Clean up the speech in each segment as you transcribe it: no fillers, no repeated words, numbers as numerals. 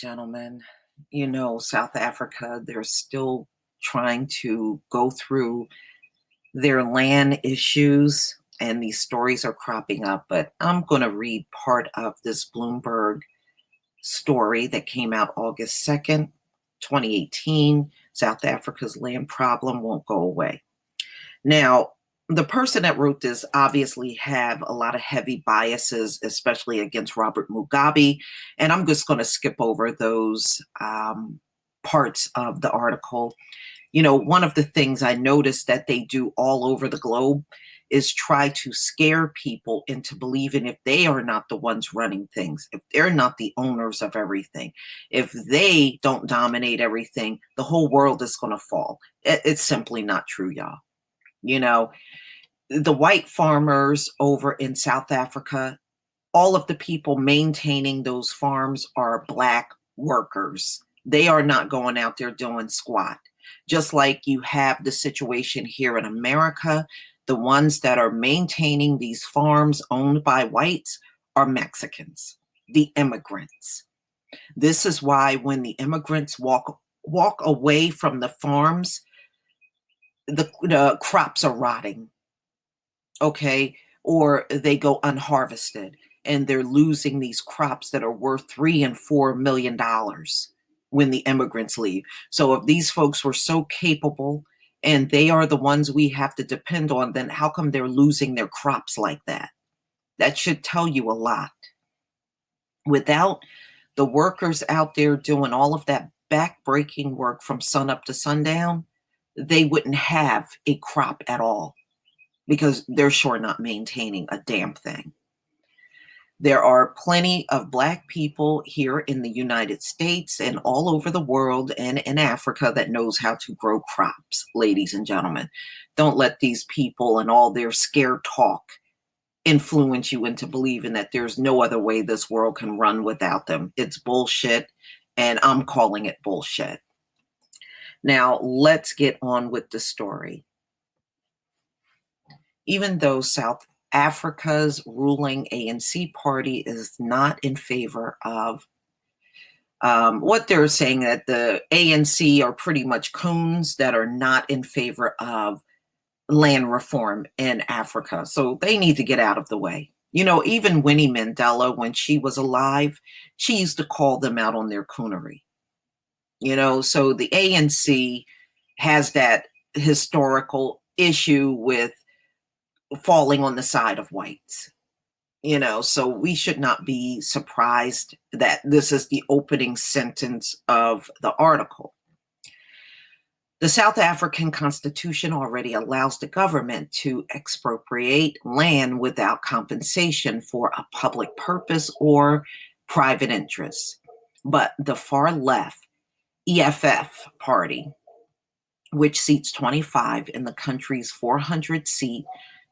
gentlemen, South Africa, they're still trying to go through their land issues, and these stories are cropping up. But I'm going to read part of this Bloomberg story that came out August 2nd, 2018. South Africa's land problem won't go away. Now, the person that wrote this obviously have a lot of heavy biases, especially against Robert Mugabe. And I'm just going to skip over those parts of the article. One of the things I noticed that they do all over the globe is try to scare people into believing if they are not the ones running things, if they're not the owners of everything, if they don't dominate everything, the whole world is going to fall. It's simply not true, y'all. The white farmers over in South Africa, all of the people maintaining those farms are Black workers. They are not going out there doing squat. Just like you have the situation here in America, the ones that are maintaining these farms owned by whites are Mexicans, the immigrants. This is why when the immigrants walk away from the farms, the crops are rotting, okay? Or they go unharvested and they're losing these crops that are worth $3 and $4 million when the immigrants leave. So if these folks were so capable and they are the ones we have to depend on, then how come they're losing their crops like that? That should tell you a lot. Without the workers out there doing all of that back-breaking work from sun up to sundown, they wouldn't have a crop at all because they're sure not maintaining a damn thing. There are plenty of Black people here in the United States and all over the world and in Africa that knows how to grow crops, ladies and gentlemen. Don't let these people and all their scare talk influence you into believing that there's no other way this world can run without them. It's bullshit, and I'm calling it bullshit. Now, let's get on with the story. Even though South Africa's ruling ANC party is not in favor of what they're saying, that the ANC are pretty much coons that are not in favor of land reform in Africa. So they need to get out of the way. Even Winnie Mandela, when she was alive, she used to call them out on their coonery. So the ANC has that historical issue with falling on the side of whites. So we should not be surprised that this is the opening sentence of the article. The South African Constitution already allows the government to expropriate land without compensation for a public purpose or private interests. But the far left EFF party, which seats 25 in the country's 400-seat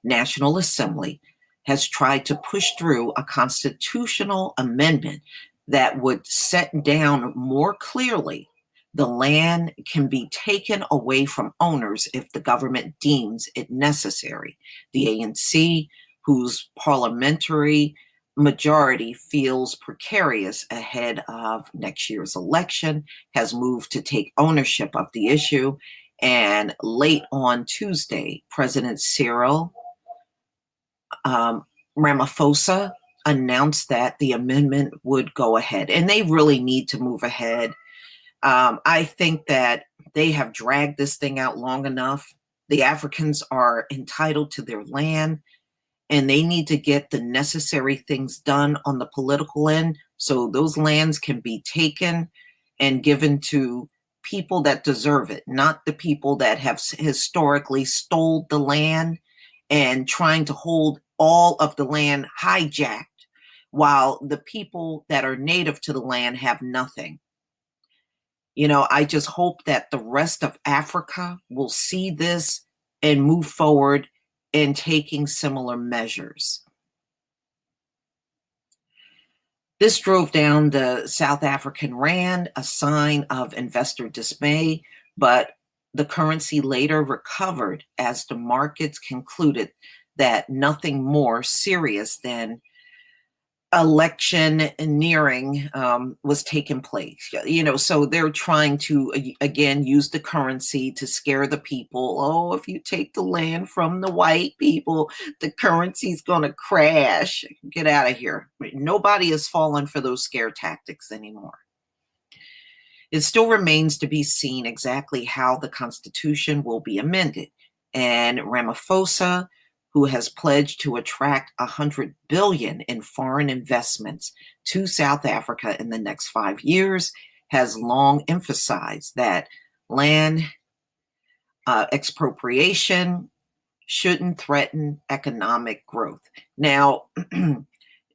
National Assembly, has tried to push through a constitutional amendment that would set down more clearly the land can be taken away from owners if the government deems it necessary. The ANC, whose parliamentary majority feels precarious ahead of next year's election, has moved to take ownership of the issue. And late on Tuesday, President Cyril Ramaphosa announced that the amendment would go ahead. And they really need to move ahead. I think that they have dragged this thing out long enough. The Africans are entitled to their land, and they need to get the necessary things done on the political end so those lands can be taken and given to people that deserve it, not the people that have historically stole the land and trying to hold all of the land hijacked while the people that are native to the land have nothing. I just hope that the rest of Africa will see this and move forward in taking similar measures. This drove down the South African rand, a sign of investor dismay, but the currency later recovered as the markets concluded that nothing more serious than election nearing was taking place. So they're trying to again use the currency to scare the people. Oh, if you take the land from the white people, the currency's going to crash. Get out of here. Nobody has fallen for those scare tactics anymore. It still remains to be seen exactly how the Constitution will be amended. And Ramaphosa, who has pledged to attract $100 billion in foreign investments to South Africa in the next 5 years, has long emphasized that land expropriation shouldn't threaten economic growth. Now,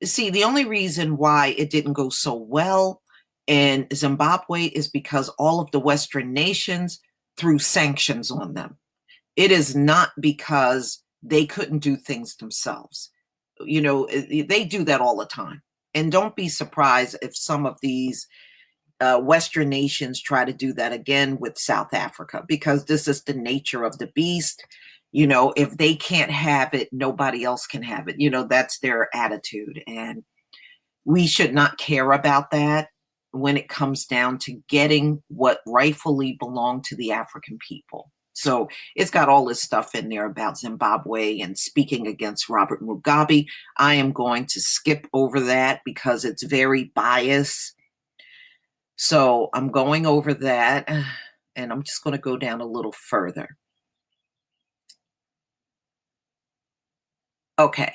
see, the only reason why it didn't go so well in Zimbabwe is because all of the Western nations threw sanctions on them. It is not because they couldn't do things themselves. They do that all the time. And don't be surprised if some of these Western nations try to do that again with South Africa, because this is the nature of the beast. If they can't have it, nobody else can have it. That's their attitude. And we should not care about that when it comes down to getting what rightfully belonged to the African people. So it's got all this stuff in there about Zimbabwe and speaking against Robert Mugabe. I am going to skip over that because it's very biased. So I'm going over that, and I'm just going to go down a little further. Okay.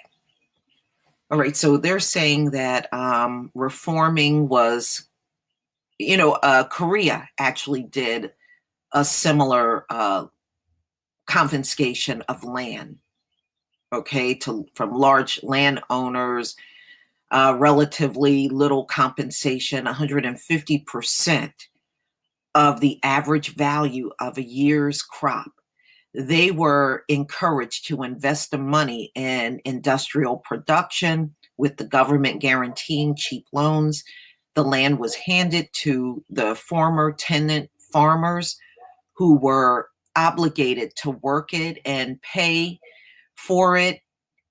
All right. So they're saying that reforming was, Korea actually did a similar confiscation of land, okay, from large landowners, relatively little compensation, 150% of the average value of a year's crop. They were encouraged to invest the money in industrial production, with the government guaranteeing cheap loans. The land was handed to the former tenant farmers, who were obligated to work it and pay for it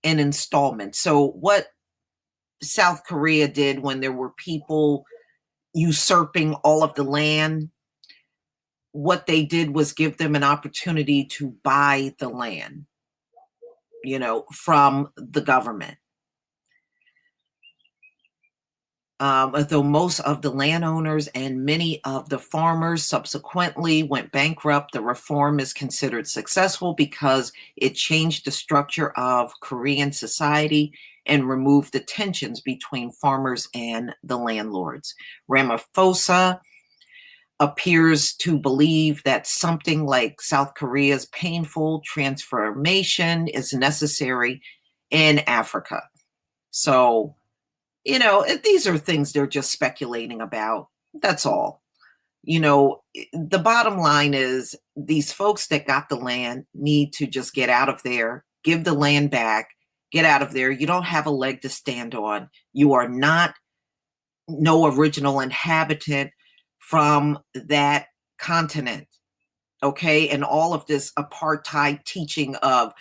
in installments. So what South Korea did when there were people usurping all of the land, what they did was give them an opportunity to buy the land, from the government. Though most of the landowners and many of the farmers subsequently went bankrupt, the reform is considered successful because it changed the structure of Korean society and removed the tensions between farmers and the landlords. Ramaphosa appears to believe that something like South Korea's painful transformation is necessary in Africa. So, these are things they're just speculating about. That's all. The bottom line is these folks that got the land need to just get out of there, give the land back, get out of there. You don't have a leg to stand on. You are not no original inhabitant from that continent. Okay. And all of this apartheid teaching of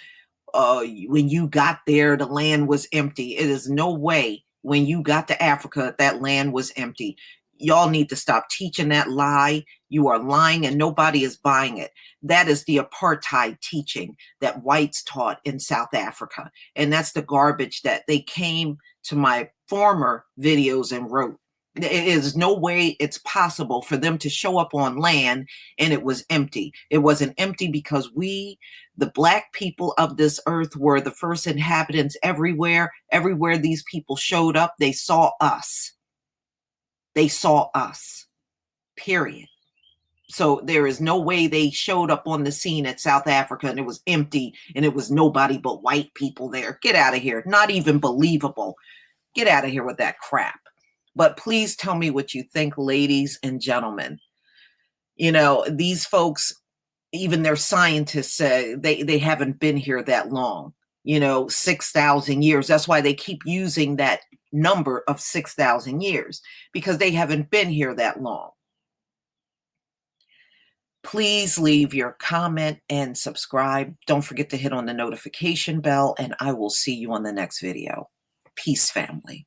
when you got there, the land was empty. It is no way when you got to Africa, that land was empty. Y'all need to stop teaching that lie. You are lying and nobody is buying it. That is the apartheid teaching that whites taught in South Africa. And that's the garbage that they came to my former videos and wrote. There is no way it's possible for them to show up on land and it was empty. It wasn't empty because we, the Black people of this earth, were the first inhabitants everywhere. Everywhere these people showed up, they saw us. They saw us, period. So there is no way they showed up on the scene at South Africa and it was empty and it was nobody but white people there. Get out of here. Not even believable. Get out of here with that crap. But please tell me what you think, ladies and gentlemen. These folks, even their scientists say they haven't been here that long, 6,000 years. That's why they keep using that number of 6,000 years, because they haven't been here that long. Please leave your comment and subscribe. Don't forget to hit on the notification bell, and I will see you on the next video. Peace, family.